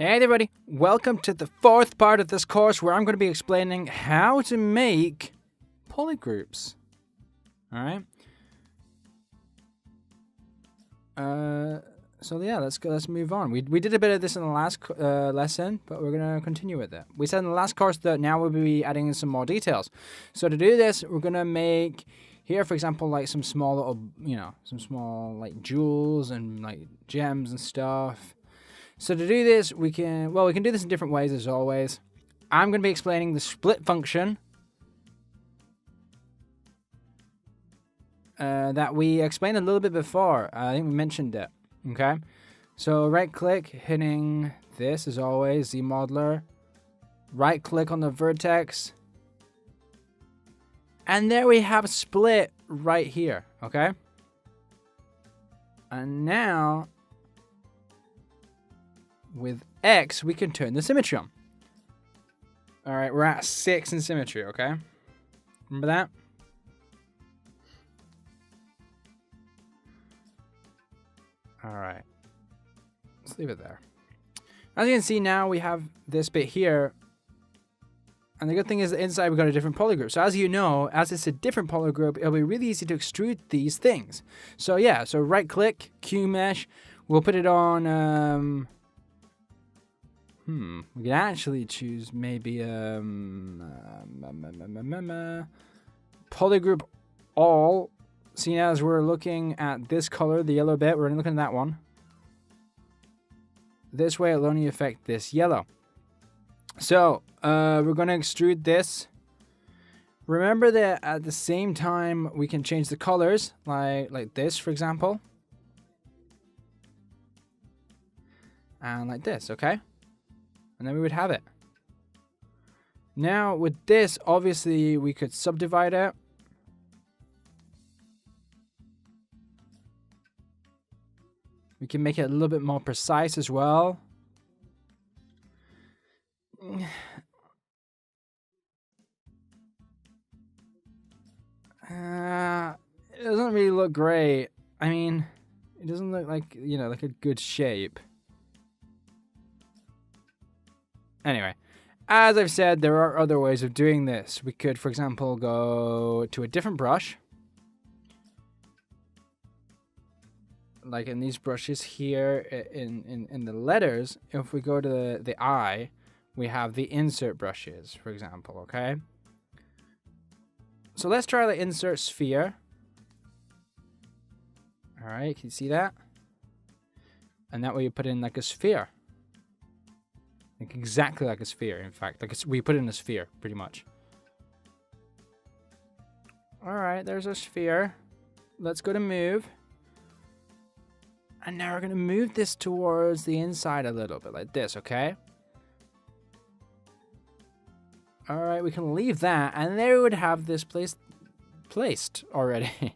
Hey everybody, welcome to the fourth part of this course where I'm going to be explaining how to make polygroups. Alright? So yeah, let's move on. We did a bit of this in the last lesson, but we're going to continue with it. We said in the last course that now we'll be adding in some more details. So to do this, we're going to make here, for example, like some small little, some small like jewels and like gems and stuff. So to do this, we can do this in different ways as always. I'm going to be explaining the split function that we explained a little bit before. I think we mentioned it. Okay. So right click, hitting this as always, Z modeler. Right click on the vertex. And there we have split right here. Okay. And now with X, we can turn the symmetry on. Alright, we're at 6 in symmetry, okay? Remember that? Alright. Let's leave it there. As you can see now, we have this bit here. And the good thing is that inside we've got a different polygroup. So as you know, as it's a different polygroup, it'll be really easy to extrude these things. So yeah, so right click, Q mesh. We'll put it on... we can actually choose maybe polygroup all. Seeing as we're looking at this color, the yellow bit, we're only looking at that one. This way it'll only affect this yellow. So we're going to extrude this. Remember that at the same time we can change the colors, like this, for example. And like this, okay? And then we would have it. Now with this, obviously we could subdivide it. We can make it a little bit more precise as well. It doesn't really look great. I mean, it doesn't look like, like a good shape. Anyway, as I've said, there are other ways of doing this. We could, for example, go to a different brush. Like in these brushes here, in the letters, if we go to the eye, we have the insert brushes, for example, okay? So let's try the insert sphere. Alright, can you see that? And that way you put in like a sphere. Like exactly like a sphere, in fact. Like we put in a sphere, pretty much. Alright, there's a sphere. Let's go to move. And now we're going to move this towards the inside a little bit, like this, okay? Alright, we can leave that, and there we would have this placed already.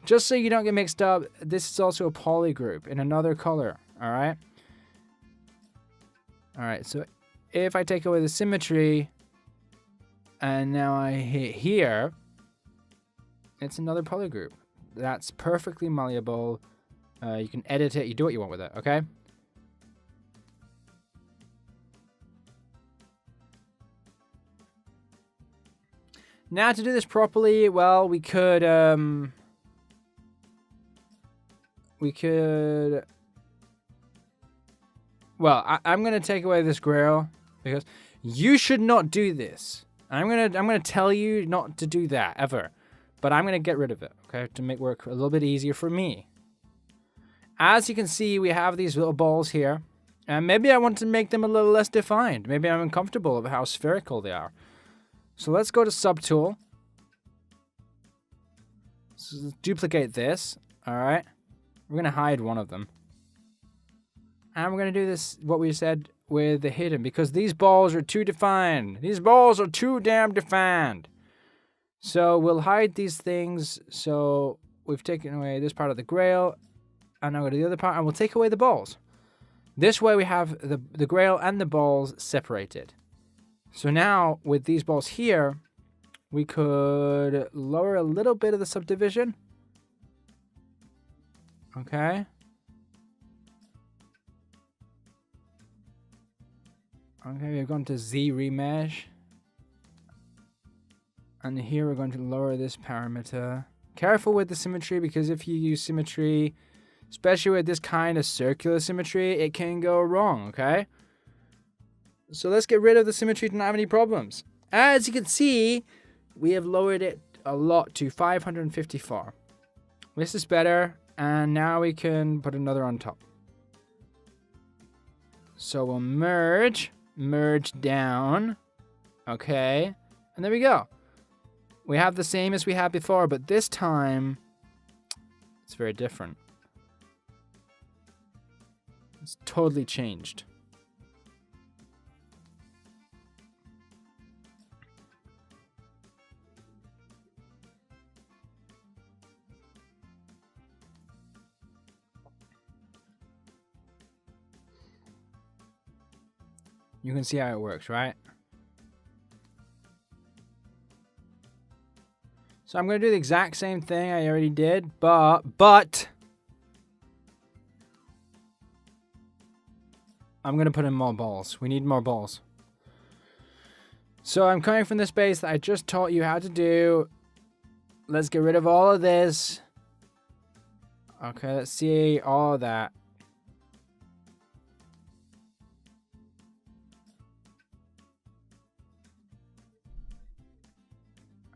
Just so you don't get mixed up, this is also a polygroup in another color, alright? Alright, so if I take away the symmetry, and now I hit here, it's another polygroup. That's perfectly malleable. You can edit it, you do what you want with it, okay? Now to do this properly, well, we could, well, I'm gonna take away this grail because you should not do this. I'm gonna tell you not to do that ever, but I'm gonna get rid of it, okay, to make work a little bit easier for me. As you can see, we have these little balls here, and maybe I want to make them a little less defined. Maybe I'm uncomfortable with how spherical they are. So let's go to Subtool. So let's duplicate this. All right, we're gonna hide one of them. And we're going to do this, what we said, with the hidden, because these balls are too defined. These balls are too damn defined. So we'll hide these things. So we've taken away this part of the grail. And now go to the other part, and we'll take away the balls. This way we have the grail and the balls separated. So now, with these balls here, we could lower a little bit of the subdivision. Okay. Okay, we've gone to Z remesh. And here we're going to lower this parameter. Careful with the symmetry, because if you use symmetry, especially with this kind of circular symmetry, it can go wrong, okay? So let's get rid of the symmetry to not have any problems. As you can see, we have lowered it a lot to 554. This is better, and now we can put another on top. So we'll merge down, okay, and there we go. We have the same as we had before, but this time, it's very different. It's totally changed. You can see how it works, right? So I'm going to do the exact same thing I already did, but I'm going to put in more balls. We need more balls. So I'm coming from the space that I just taught you how to do. Let's get rid of all of this. Okay, let's see all of that.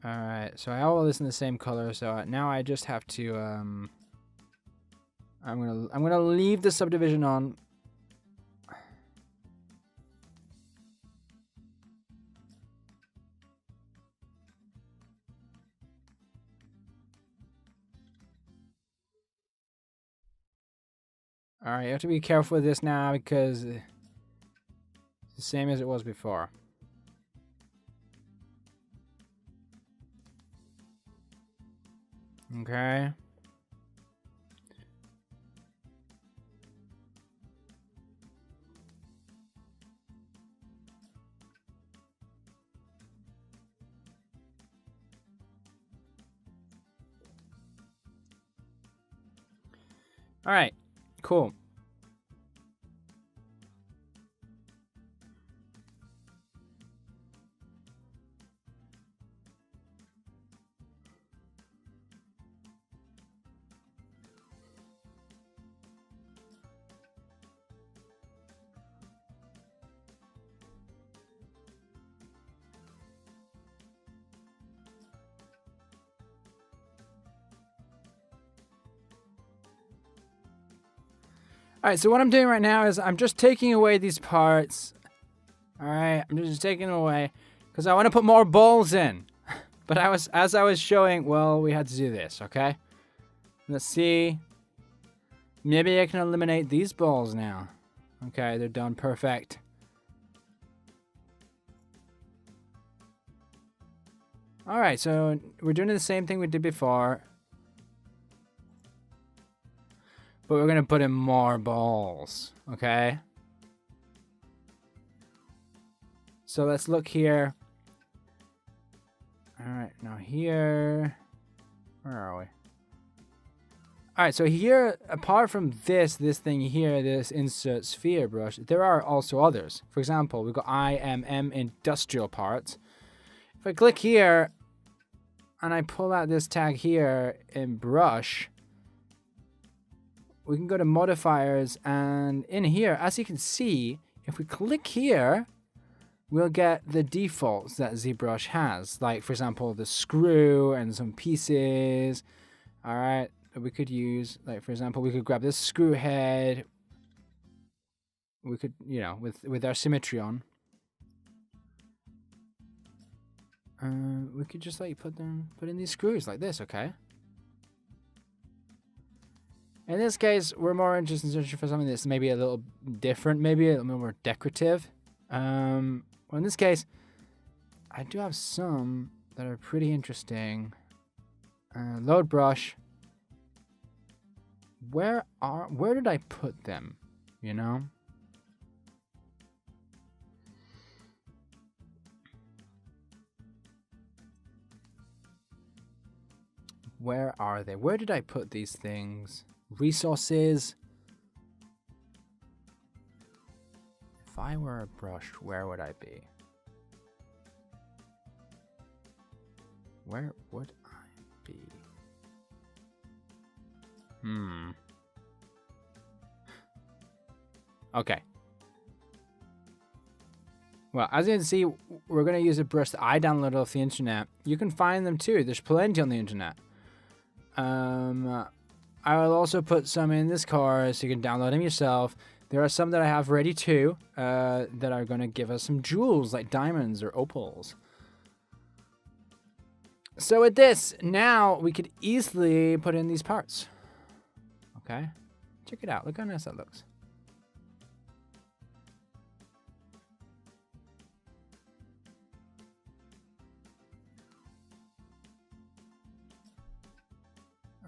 Alright, so I have all this in the same color, so now I just have to I'm gonna leave the subdivision on. Alright, you have to be careful with this now because it's the same as it was before. Okay. Alright, cool. Alright, so what I'm doing right now is I'm just taking away these parts. Alright, I'm just taking them away because I want to put more balls in. But as I was showing, well, we had to do this, okay? Let's see. Maybe I can eliminate these balls now. Okay, they're done perfect. Alright, so we're doing the same thing we did before. But we're going to put in more balls, okay? So let's look here. Alright, now here... Where are we? Alright, so here, apart from this thing here, this insert sphere brush, there are also others. For example, we've got IMM industrial parts. If I click here, and I pull out this tag here in brush, we can go to modifiers, and in here, as you can see, if we click here, we'll get the defaults that ZBrush has. Like, for example, the screw and some pieces. All right, that we could use. Like, for example, we could grab this screw head. We could, you know, with our symmetry on. We could just like put in these screws like this, okay? In this case, we're more interested in searching for something that's maybe a little different, maybe a little more decorative. Well, in this case, I do have some that are pretty interesting. Load brush. Where did I put them? You know? Where are they? Where did I put these things? Resources. If I were a brush, where would I be? Where would I be? Okay. Well, as you can see, we're going to use a brush that I downloaded off the internet. You can find them too. There's plenty on the internet. I will also put some in this card so you can download them yourself. There are some that I have ready too that are going to give us some jewels like diamonds or opals. So with this, now we could easily put in these parts. Okay. Check it out. Look how nice that looks.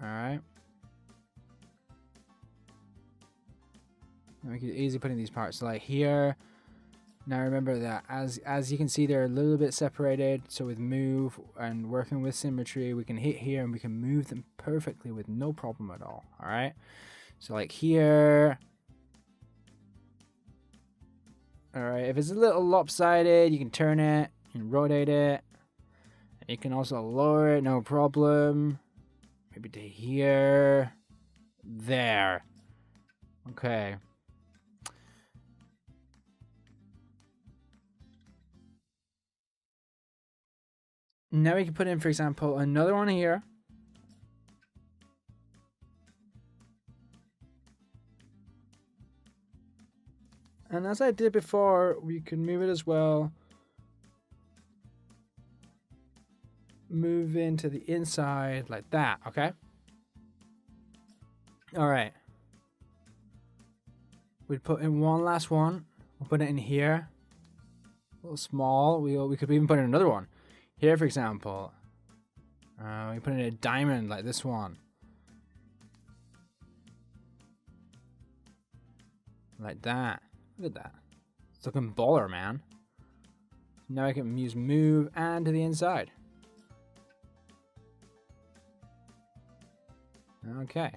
All right. And we could easily put in these parts. So like here. Now remember that as you can see, they're a little bit separated. So with move and working with symmetry, we can hit here and we can move them perfectly with no problem at all. All right. So like here. All right. If it's a little lopsided, you can turn it and rotate it. And you can also lower it, no problem. Maybe to here. There. Okay. Now we can put in, for example, another one here. And as I did before, we can move it as well. Move into the inside like that, okay? All right. We'd put in one last one. We'll put it in here. A little small. We could even put in another one. Here, for example. We put in a diamond like this one. Like that. Look at that. It's looking baller, man. Now I can use move and to the inside. Okay.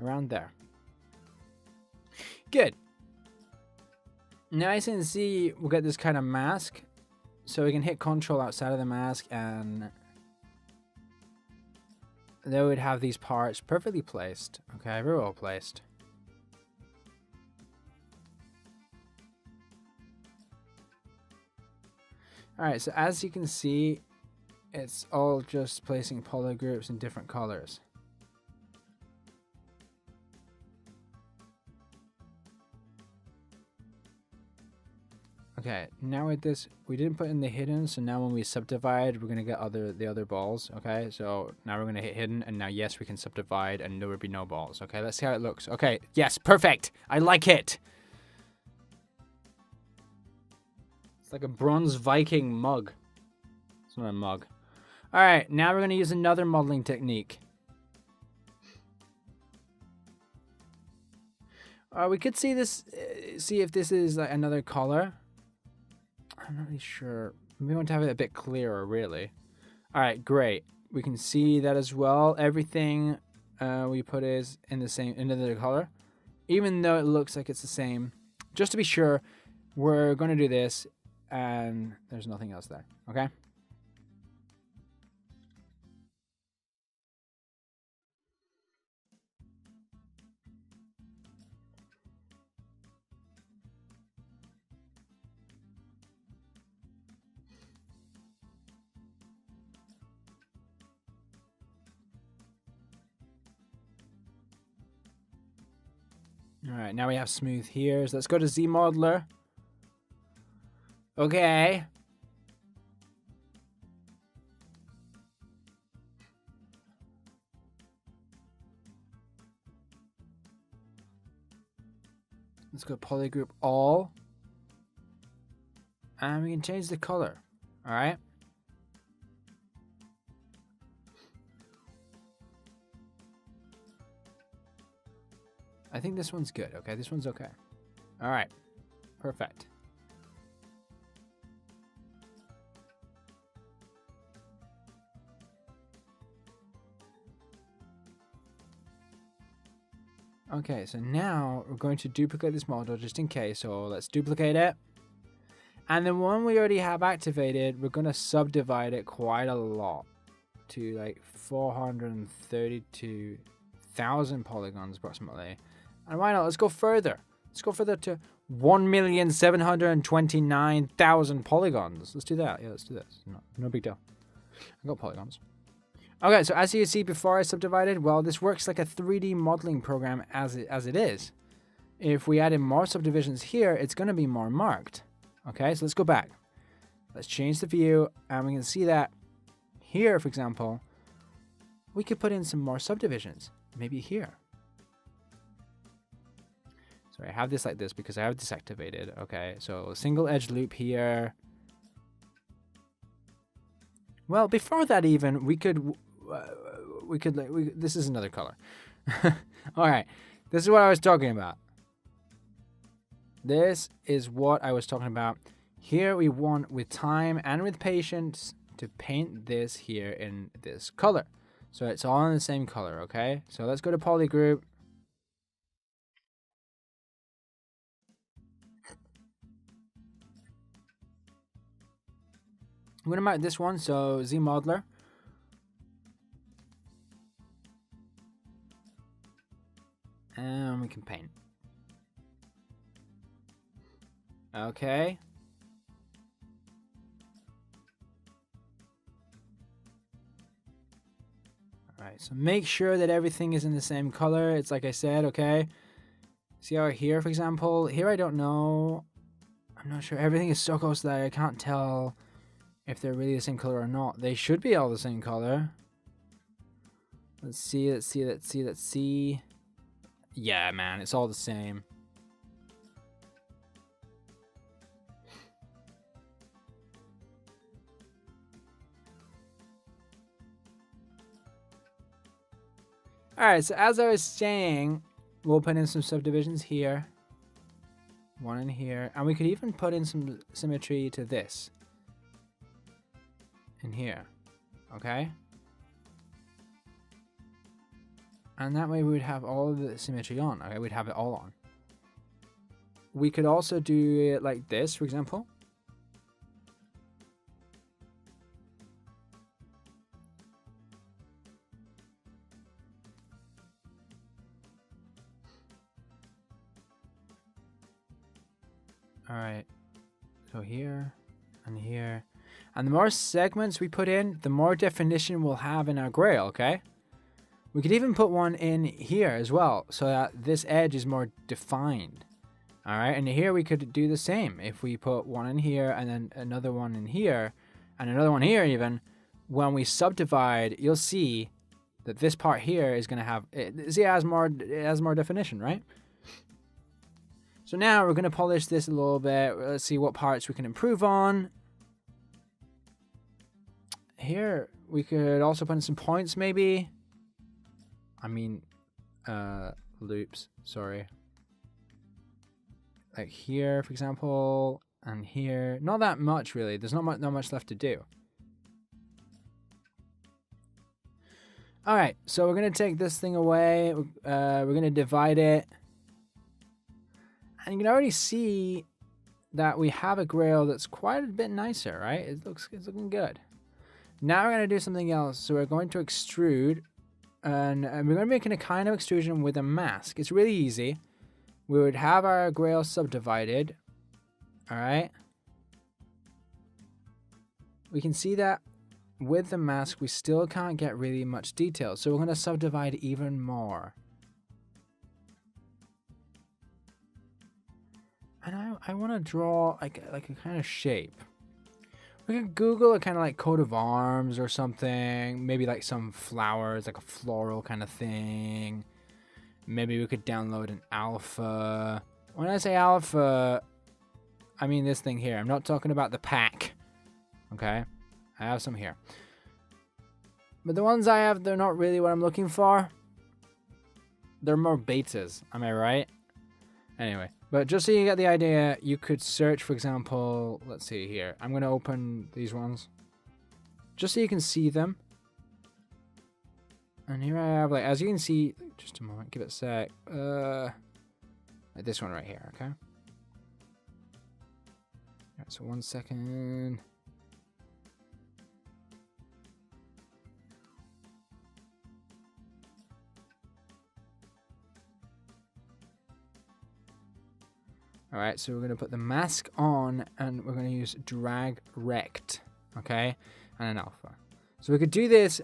Around there. Good. Now as you can see, we'll get this kind of mask. So we can hit control outside of the mask and they would have these parts perfectly placed. Okay, very well placed. Alright, so as you can see, it's all just placing poly groups in different colors. Okay, now with this, we didn't put in the hidden, so now when we subdivide, we're gonna get the other balls. Okay, so now we're gonna hit hidden, and now yes, we can subdivide, and there would be no balls. Okay, let's see how it looks. Okay, yes, perfect. I like it. It's like a bronze Viking mug. It's not a mug. All right, now we're gonna use another modeling technique. We could see this, see if this is like another color. I'm not really sure. We want to have it a bit clearer, really. All right, great. We can see that as well. Everything we put is in the same, another color, even though it looks like it's the same. Just to be sure, we're going to do this, and there's nothing else there. Okay. All right, now we have smooth here. So let's go to Z Modeler. Okay. Let's go polygroup all. And we can change the color. All right. I think this one's good. Okay, this one's okay. All right, perfect. Okay, so now we're going to duplicate this model just in case. So let's duplicate it. And the one we already have activated, we're going to subdivide it quite a lot to like 432,000 polygons approximately. And why not? Let's go further. Let's go further to 1,729,000 polygons. Let's do that. Yeah, let's do this. No big deal. I got polygons. Okay, so as you see before I subdivided, well, this works like a 3D modeling program as it is. If we add in more subdivisions here, it's going to be more marked. Okay, so let's go back. Let's change the view, and we can see that here, for example, we could put in some more subdivisions. Maybe here. So I have this like this because I have this activated. Okay, so single edge loop here. Well, before that even, we could this is another color. All right, this is what I was talking about. This is what I was talking about. Here we want, with time and with patience, to paint this here in this color. So it's all in the same color, okay? So let's go to polygroup. I'm going to mark this one, so Z Modeler. And we can paint. Okay. Alright, so make sure that everything is in the same color. It's like I said, okay? See how here, for example, here I don't know. I'm not sure. Everything is so close that I can't tell if they're really the same color or not. They should be all the same color. Let's see. Yeah, man, it's all the same. Alright, so as I was saying, we'll put in some subdivisions here. One in here. And we could even put in some symmetry to this. In here. Okay? And that way we would have all of the symmetry on. Okay, we'd have it all on. We could also do it like this, for example. Alright, so here and here. And the more segments we put in, the more definition we'll have in our grail, okay? We could even put one in here as well, so that this edge is more defined. Alright, and here we could do the same. If we put one in here, and then another one in here, and another one here even, when we subdivide, you'll see that this part here is going to have, see, it has more definition, right? So now we're going to polish this a little bit. Let's see what parts we can improve on. Here, we could also put in some points, maybe. I mean, loops, sorry. Like here, for example, and here. Not that much, really. There's not much left to do. All right, so we're going to take this thing away. We're going to divide it. And you can already see that we have a grail that's quite a bit nicer, right? It's looking good. Now we're going to do something else. So we're going to extrude, and we're going to make a kind of extrusion with a mask. It's really easy. We would have our grail subdivided. All right. We can see that with the mask, we still can't get really much detail. So we're going to subdivide even more. And I want to draw like a kind of shape. We could Google a kind of like coat of arms or something. Maybe like some flowers, like a floral kind of thing. Maybe we could download an alpha. When I say alpha, I mean this thing here. I'm not talking about the pack. Okay? I have some here. But the ones I have, they're not really what I'm looking for. They're more betas. Am I right? Anyway. But just so you get the idea, you could search, for example, let's see here. I'm going to open these ones. Just so you can see them. And here I have, like, as you can see, just a moment, give it a sec. Like this one right here, okay? Alright, so 1 second. Alright, so we're going to put the mask on and we're going to use drag rect, okay? And an alpha. So we could do this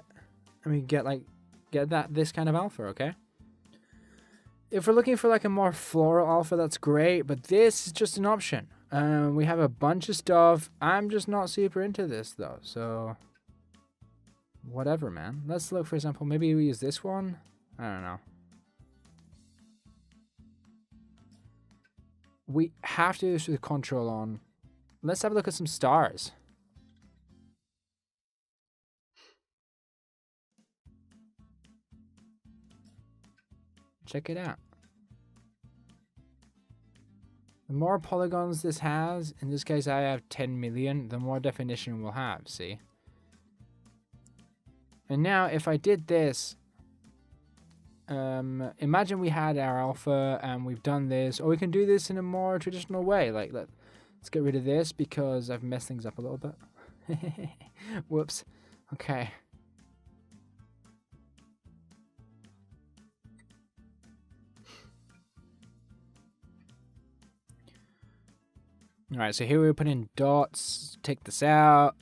and we get this kind of alpha, okay? If we're looking for like a more floral alpha, that's great, but this is just an option. We have a bunch of stuff. I'm just not super into this though, so whatever, man. Let's look, for example, maybe we use this one. I don't know. We have to do this with control on. Let's have a look at some stars. Check it out. The more polygons this has, in this case I have 10 million, the more definition we'll have, see? And now if I did this, imagine we had our alpha and we've done this, or we can do this in a more traditional way. Like, let's get rid of this because I've messed things up a little bit. Whoops. Okay. Alright, so here we put in dots, take this out.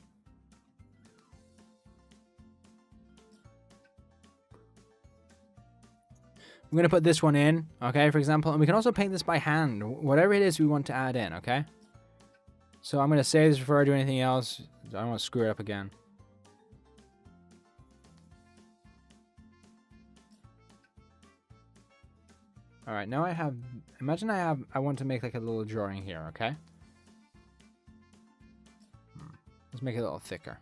I'm going to put this one in, okay, for example, and we can also paint this by hand, whatever it is we want to add in, okay? So I'm going to save this before I do anything else. I don't want to screw it up again. Alright, now I have, imagine I want to make like a little drawing here, okay? Let's make it a little thicker.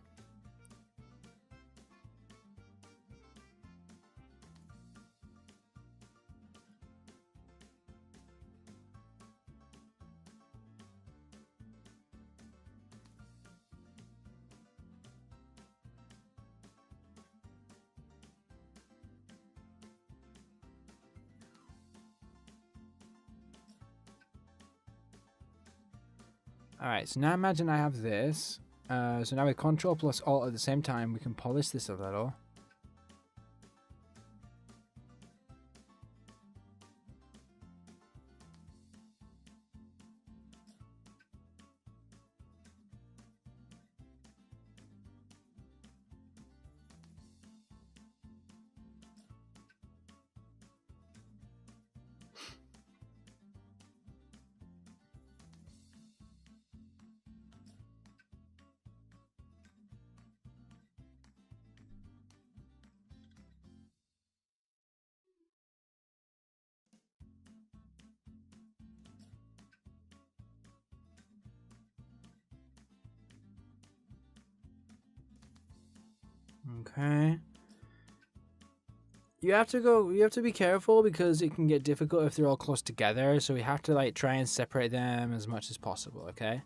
Alright, so now imagine I have this. So now with Control plus Alt at the same time, we can polish this a little. Okay. You have to be careful because it can get difficult if they're all close together, so we have to like try and separate them as much as possible, okay?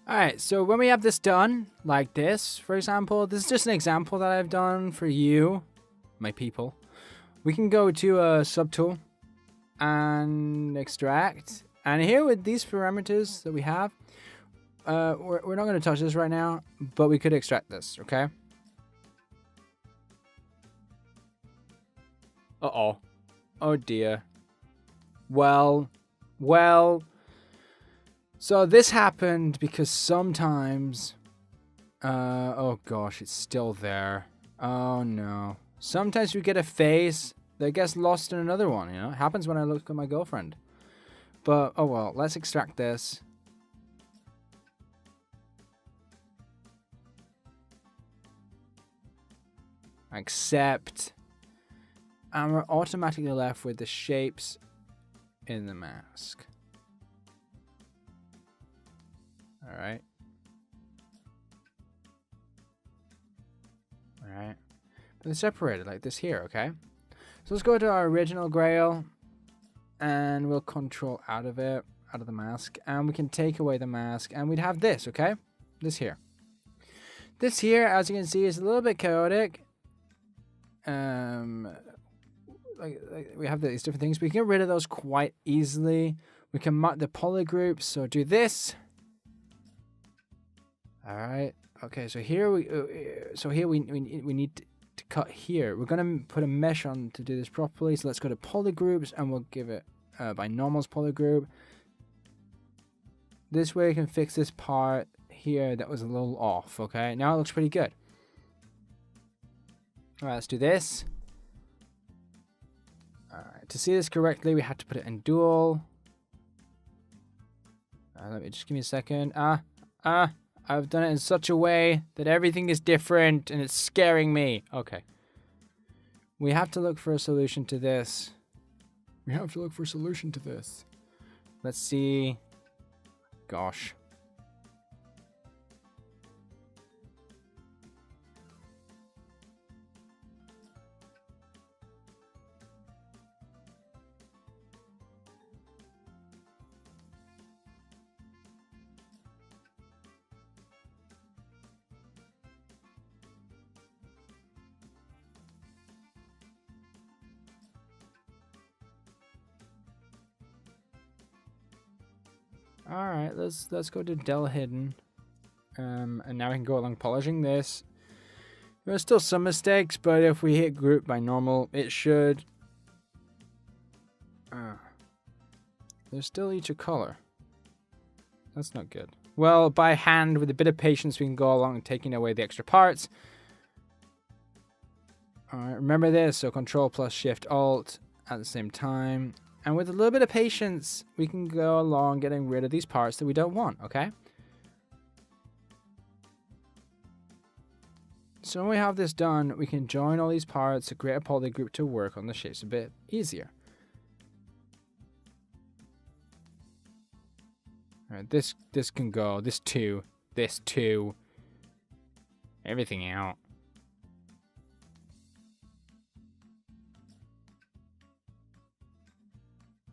Alright, so when we have this done, like this, for example, this is just an example that I've done for you, my people. We can go to a subtool and extract. And here with these parameters that we have, we're not going to touch this right now, but we could extract this, okay? Uh-oh. Oh dear. Well. So this happened because sometimes... oh gosh, it's still there. Oh no. Sometimes we get a face that gets lost in another one, you know? It happens when I look at my girlfriend. But, oh well, let's extract this. Accept. And we're automatically left with the shapes in the mask. Alright. Alright. But they're separated like this here, okay? So let's go to our original grail. And we'll control out of it, out of the mask. And we can take away the mask. And we'd have this, okay? This here. This here, as you can see, is a little bit chaotic. Like we have these different things. We can get rid of those quite easily. We can mark the polygroups. So do this. All right. Okay. So here we need to cut here. We're gonna put a mesh on to do this properly. So let's go to polygroups and we'll give it by normals polygroup. This way we can fix this part here that was a little off. Okay. Now it looks pretty good. All right. Let's do this. Alright, to see this correctly, we have to put it in dual. Let me just give me a second. I've done it in such a way that everything is different and it's scaring me. Okay. We have to look for a solution to this. Let's see. Gosh. Alright, let's go to Del Hidden. And now we can go along polishing this. There's still some mistakes, but if we hit group by normal, it should. There's still each a color. That's not good. Well, by hand, with a bit of patience, we can go along taking away the extra parts. Alright, remember this, so Control plus Shift Alt at the same time. And with a little bit of patience, we can go along getting rid of these parts that we don't want, okay? So when we have this done, we can join all these parts to create a polygroup to work on the shapes a bit easier. Alright, this can go, this two, everything out.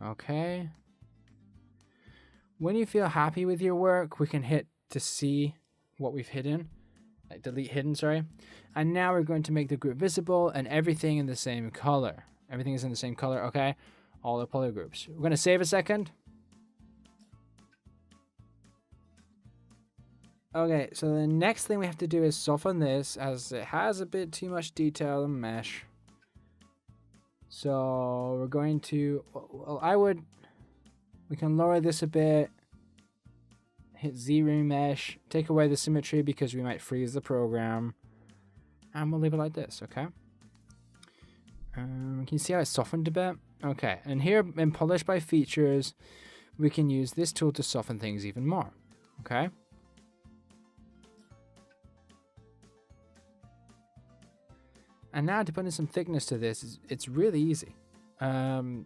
Okay. When you feel happy with your work, we can hit to see what we've hidden. Like delete hidden, sorry. And now we're going to make the group visible and everything in the same color. Everything is in the same color, okay? All the polygroups. We're going to save a second. Okay, so the next thing we have to do is soften this as it has a bit too much detail and mesh. So we're going to, well, we can lower this a bit, hit Z remesh, take away the symmetry because we might freeze the program, and we'll leave it like this, okay? Can you see how it's softened a bit? Okay, and here in Polish by Features, we can use this tool to soften things even more, okay? And now to put in some thickness to this, it's really easy. Well,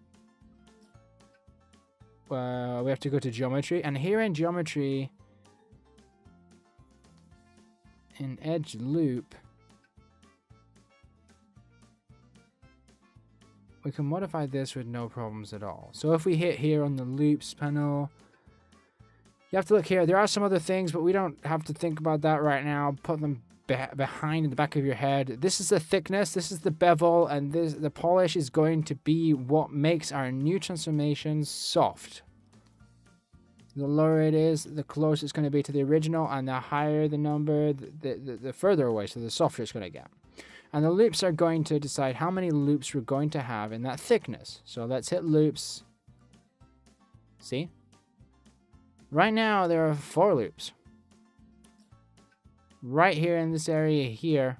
we have to go to geometry, and here in geometry, in edge loop, we can modify this with no problems at all. So if we hit here on the loops panel, you have to look here. There are some other things, but we don't have to think about that right now. Put them behind in the back of your head. This is the thickness, this is the bevel, and the polish is going to be what makes our new transformations soft. The lower it is, the closer it's going to be to the original, and the higher the number, the further away, so the softer it's going to get. And the loops are going to decide how many loops we're going to have in that thickness. So let's hit loops. See? Right now there are 4 loops. Right here in this area here,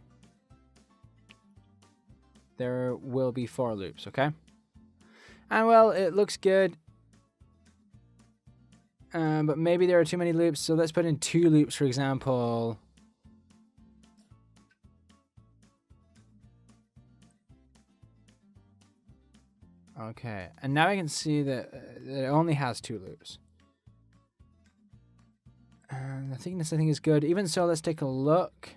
there will be 4 loops, okay? And well, it looks good. But maybe there are too many loops, so let's put in 2 loops, for example. Okay, and now I can see that it only has 2 loops. And the thickness I think is good. Even so, let's take a look.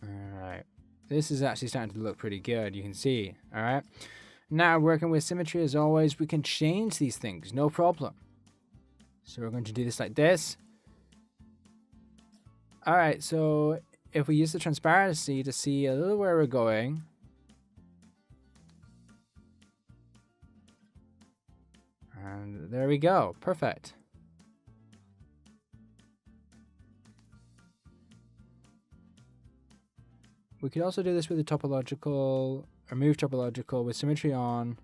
Alright. This is actually starting to look pretty good, you can see. Alright. Now, working with symmetry as always, we can change these things, no problem. So we're going to do this like this. Alright, so if we use the transparency to see a little where we're going. And there we go. Perfect. We could also do this with the topological, or move topological with symmetry on.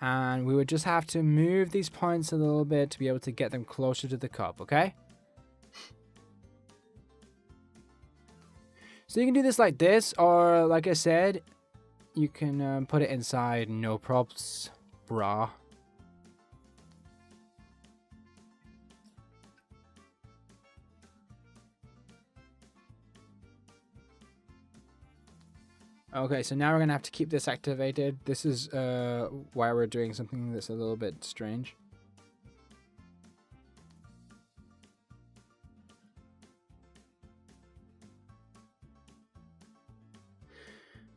And we would just have to move these points a little bit to be able to get them closer to the cup, okay? So you can do this like this, or like I said, you can put it inside, no props, brah. Okay, so now we're gonna have to keep this activated. This is why we're doing something that's a little bit strange.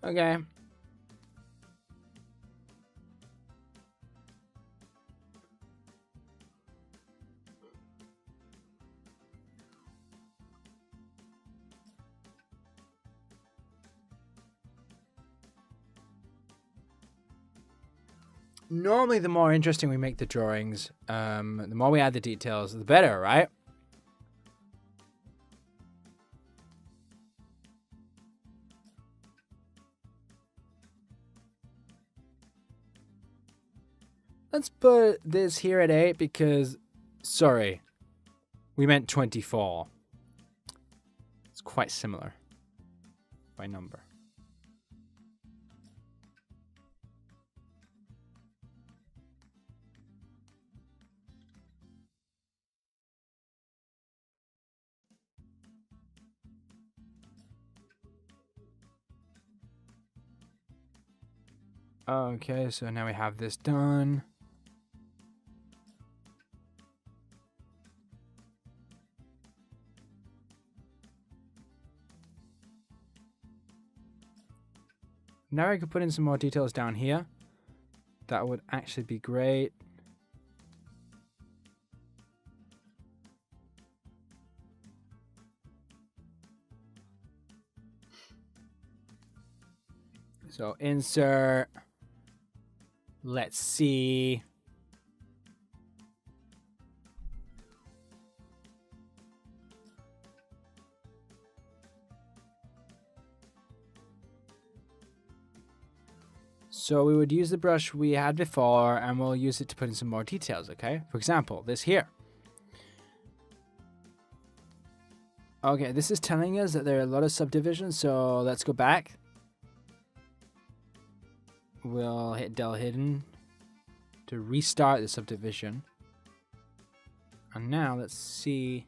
Okay. Normally, the more interesting we make the drawings, the more we add the details, the better, right? Let's put this here at 8 because, sorry, we meant 24. It's quite similar by number. Okay, so now we have this done. Now I could put in some more details down here. That would actually be great. So insert, let's see. So we would use the brush we had before and we'll use it to put in some more details, okay? For example, this here. Okay, this is telling us that there are a lot of subdivisions, so let's go back. We'll hit del hidden to restart the subdivision. And now let's see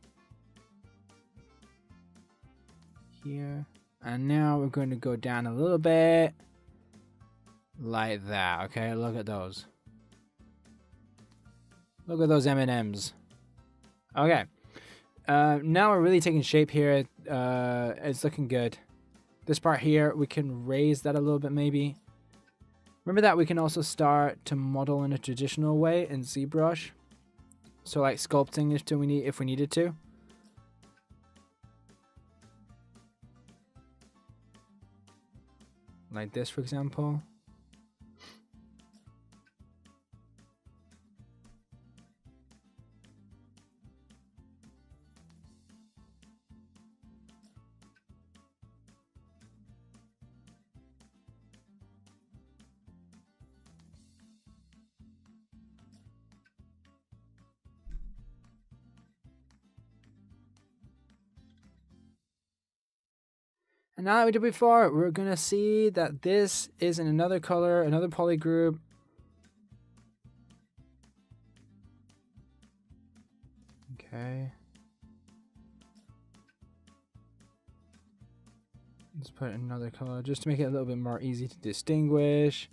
here. And now we're going to go down a little bit like that. Okay, look at those. Look at those M&Ms. Okay. Now we're really taking shape here. It's looking good. This part here, we can raise that a little bit maybe. Remember that we can also start to model in a traditional way in ZBrush. So like sculpting if we needed to. Like this, for example. And now that we did before, we're going to see that this is in another color, another poly group. Okay. Let's put another color just to make it a little bit more easy to distinguish.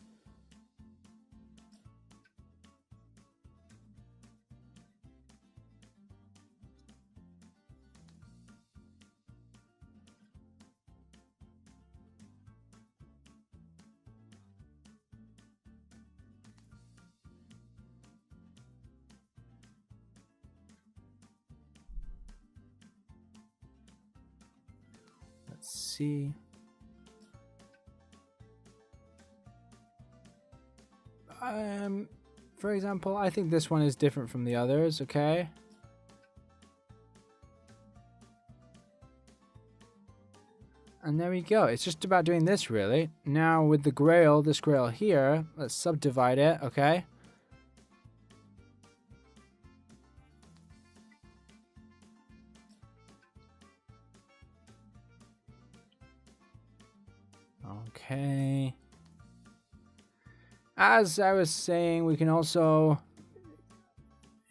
Let's see. For example, I think this one is different from the others, okay? And there we go. It's just about doing this, really. Now, with the grail, this grail here, let's subdivide it, okay? Okay. As I was saying, we can also,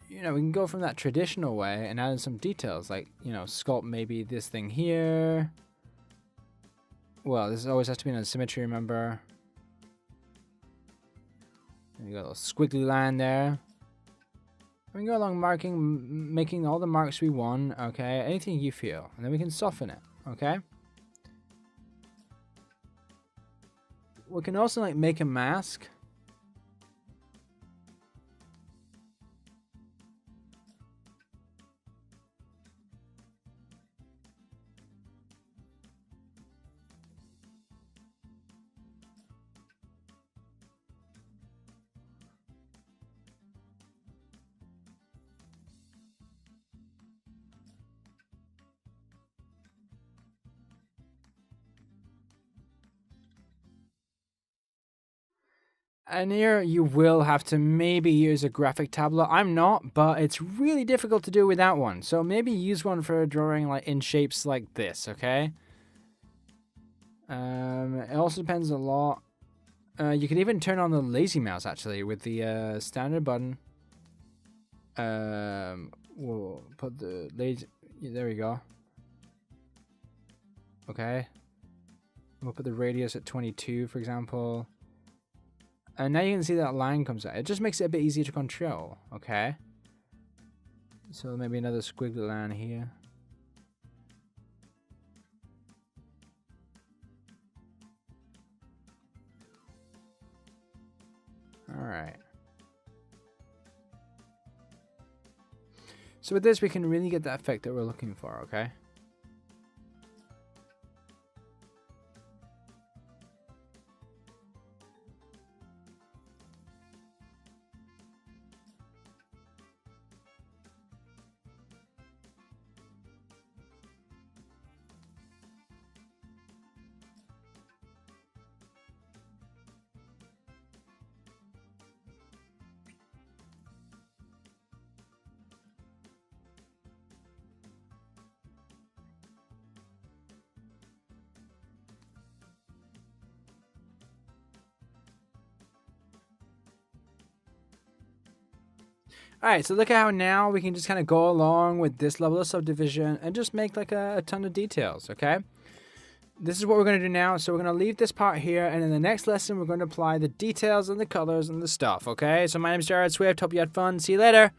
we can go from that traditional way and add in some details, like, sculpt maybe this thing here. Well, this always has to be in a symmetry, remember? And you got a little squiggly line there. We can go along making all the marks we want, okay? Anything you feel. And then we can soften it, okay? We can also, like, make a mask. And here you will have to maybe use a graphic tablet. I'm not, but it's really difficult to do without one. So maybe use one for drawing like in shapes like this, okay? It also depends a lot. You can even turn on the lazy mouse actually with the standard button. We'll put the lazy. There we go. Okay. We'll put the radius at 22, for example. And now you can see that line comes out. It just makes it a bit easier to control, okay? So maybe another squiggly line here. Alright. So with this, we can really get that effect that we're looking for, okay? Alright, so look at how now we can just kind of go along with this level of subdivision and just make like a ton of details, okay? This is what we're going to do now. So we're going to leave this part here, and in the next lesson, we're going to apply the details and the colors and the stuff, okay? So my name is Jared Swift. Hope you had fun. See you later.